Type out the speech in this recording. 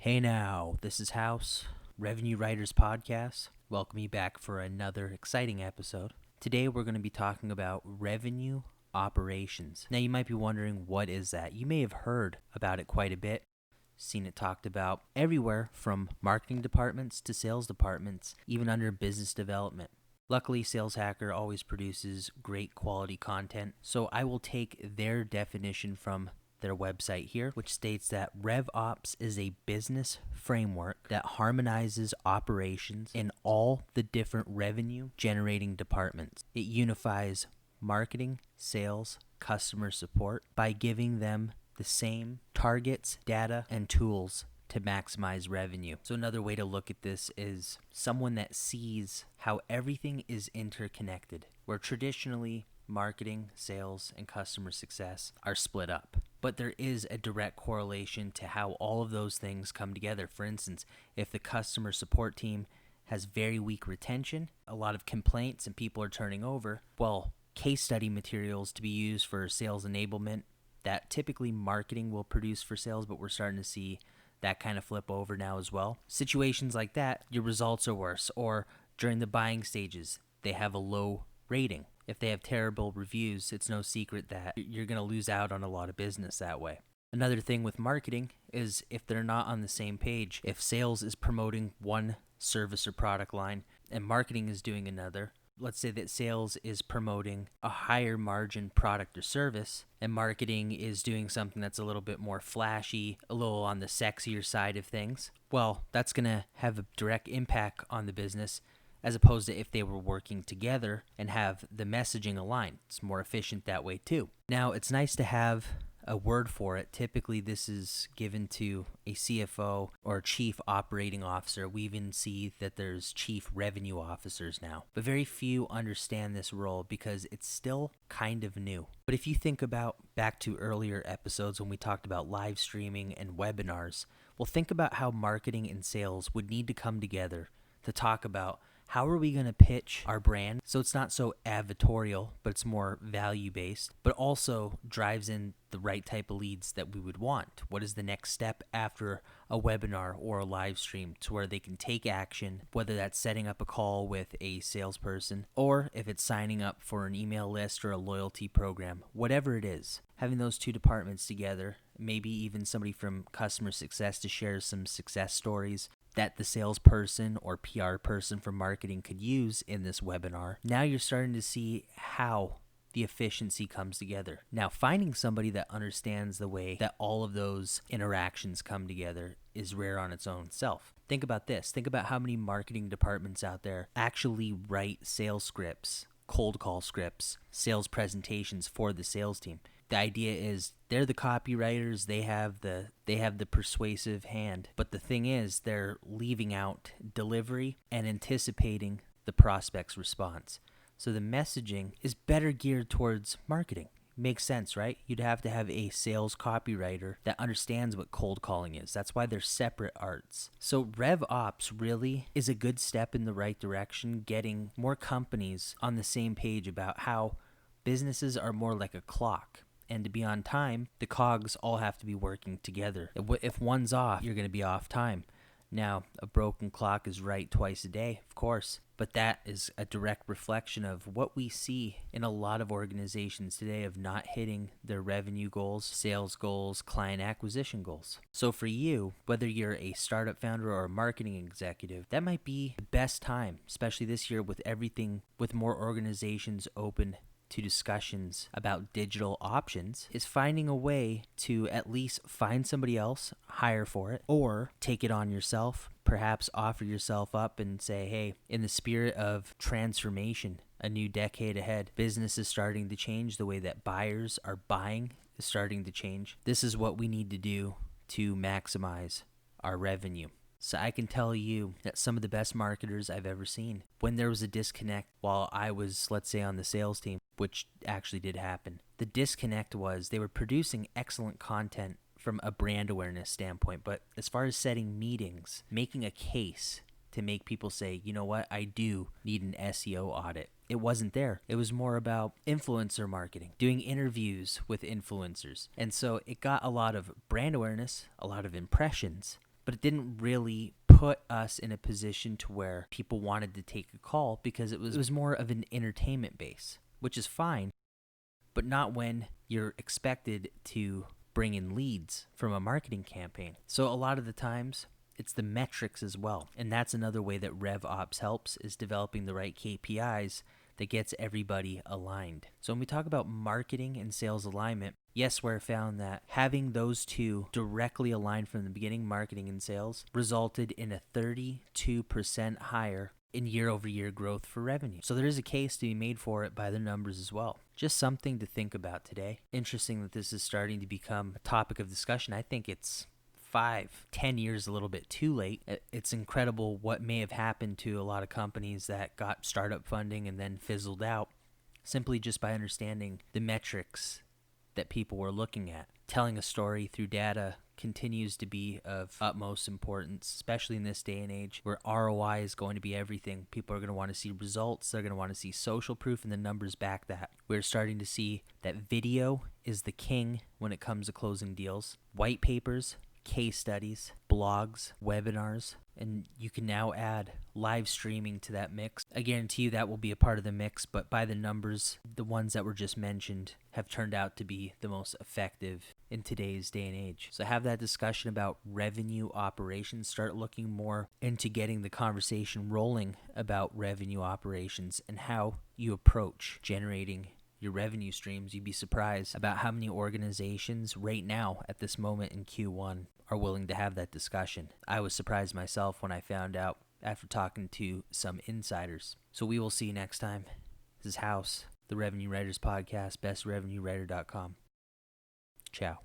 Hey now, this is House, Revenue Writers Podcast. Welcome you back for another exciting episode. Today we're going to be talking about revenue operations. Now you might be wondering, what is that? You may have heard about it quite a bit, seen it talked about everywhere from marketing departments to sales departments, even under business development. Luckily, Sales Hacker always produces great quality content, so I will take their definition from their website here, which states that RevOps is a business framework that harmonizes operations in all the different revenue generating departments. It unifies marketing, sales, customer support by giving them the same targets, data, and tools to maximize revenue. So another way to look at this is someone that sees how everything is interconnected, where traditionally marketing, sales, and customer success are split up. But there is a direct correlation to how all of those things come together. For instance, if the customer support team has very weak retention, a lot of complaints, and people are turning over, well, case study materials to be used for sales enablement that typically marketing will produce for sales, but we're starting to see that kind of flip over now as well. Situations like that, your results are worse, or during the buying stages, they have a low rating. If they have terrible reviews, it's no secret that you're going to lose out on a lot of business that way. Another thing with marketing is if they're not on the same page, if sales is promoting one service or product line and marketing is doing another, let's say that sales is promoting a higher margin product or service and marketing is doing something that's a little bit more flashy, a little on the sexier side of things, well, that's going to have a direct impact on the business, as opposed to if they were working together and have the messaging aligned. It's more efficient that way too. Now, it's nice to have a word for it. Typically, this is given to a CFO or chief operating officer. We even see that there's chief revenue officers now. But very few understand this role because it's still kind of new. But if you think about back to earlier episodes when we talked about live streaming and webinars, well, think about how marketing and sales would need to come together to talk about how are we going to pitch our brand so it's not so advertorial, but it's more value-based, but also drives in the right type of leads that we would want? What is the next step after a webinar or a live stream to where they can take action, whether that's setting up a call with a salesperson or if it's signing up for an email list or a loyalty program, whatever it is. Having those two departments together, maybe even somebody from customer success to share some success stories that the salesperson or PR person from marketing could use in this webinar. Now you're starting to see how the efficiency comes together. Now, finding somebody that understands the way that all of those interactions come together is rare on its own self. Think about this. Think about how many marketing departments out there actually write sales scripts, cold call scripts, sales presentations for the sales team. The idea is they're the copywriters, they have the persuasive hand, but the thing is they're leaving out delivery and anticipating the prospect's response. So the messaging is better geared towards marketing. Makes sense, right? You'd have to have a sales copywriter that understands what cold calling is. That's why they're separate arts. So RevOps really is a good step in the right direction, getting more companies on the same page about how businesses are more like a clock. And to be on time, the cogs all have to be working together. If one's off, you're going to be off time. Now, a broken clock is right twice a day, of course, but that is a direct reflection of what we see in a lot of organizations today of not hitting their revenue goals, sales goals, client acquisition goals. So for you, whether you're a startup founder or a marketing executive, that might be the best time, especially this year with everything, with more organizations open to discussions about digital options, is finding a way to at least find somebody else, hire for it, or take it on yourself, perhaps offer yourself up and say, hey, in the spirit of transformation, a new decade ahead, business is starting to change, the way that buyers are buying is starting to change. This is what we need to do to maximize our revenue. So I can tell you that some of the best marketers I've ever seen, when there was a disconnect while I was, let's say, on the sales team, which actually did happen, the disconnect was they were producing excellent content from a brand awareness standpoint, but as far as setting meetings, making a case to make people say, you know what, I do need an SEO audit. It wasn't there. It was more about influencer marketing, doing interviews with influencers. And so it got a lot of brand awareness, a lot of impressions, but it didn't really put us in a position to where people wanted to take a call because it was more of an entertainment base, which is fine, but not when you're expected to bring in leads from a marketing campaign. So a lot of the times, it's the metrics as well. And that's another way that RevOps helps, is developing the right KPIs that gets everybody aligned. So when we talk about marketing and sales alignment, yes, where I found that having those two directly aligned from the beginning, marketing and sales, resulted in a 32% higher in year-over-year growth for revenue. So there is a case to be made for it by the numbers as well. Just something to think about today. Interesting that this is starting to become a topic of discussion. I think it's 5-10 years a little bit too late. It's incredible what may have happened to a lot of companies that got startup funding and then fizzled out simply just by understanding the metrics that people were looking at. Telling a story through data continues to be of utmost importance, especially in this day and age where ROI is going to be everything. People are going to want to see results. They're going to want to see social proof, and the numbers back that. We're starting to see that video is the king when it comes to closing deals. White papers, case studies, blogs, webinars, and you can now add live streaming to that mix. I guarantee you that will be a part of the mix, but by the numbers, the ones that were just mentioned have turned out to be the most effective in today's day and age. So have that discussion about revenue operations. Start looking more into getting the conversation rolling about revenue operations and how you approach generating your revenue streams. You'd be surprised about how many organizations right now at this moment in Q1 are willing to have that discussion. I was surprised myself when I found out after talking to some insiders. So we will see you next time. This is House, the Revenue Writers Podcast, bestrevenuewriter.com. Ciao.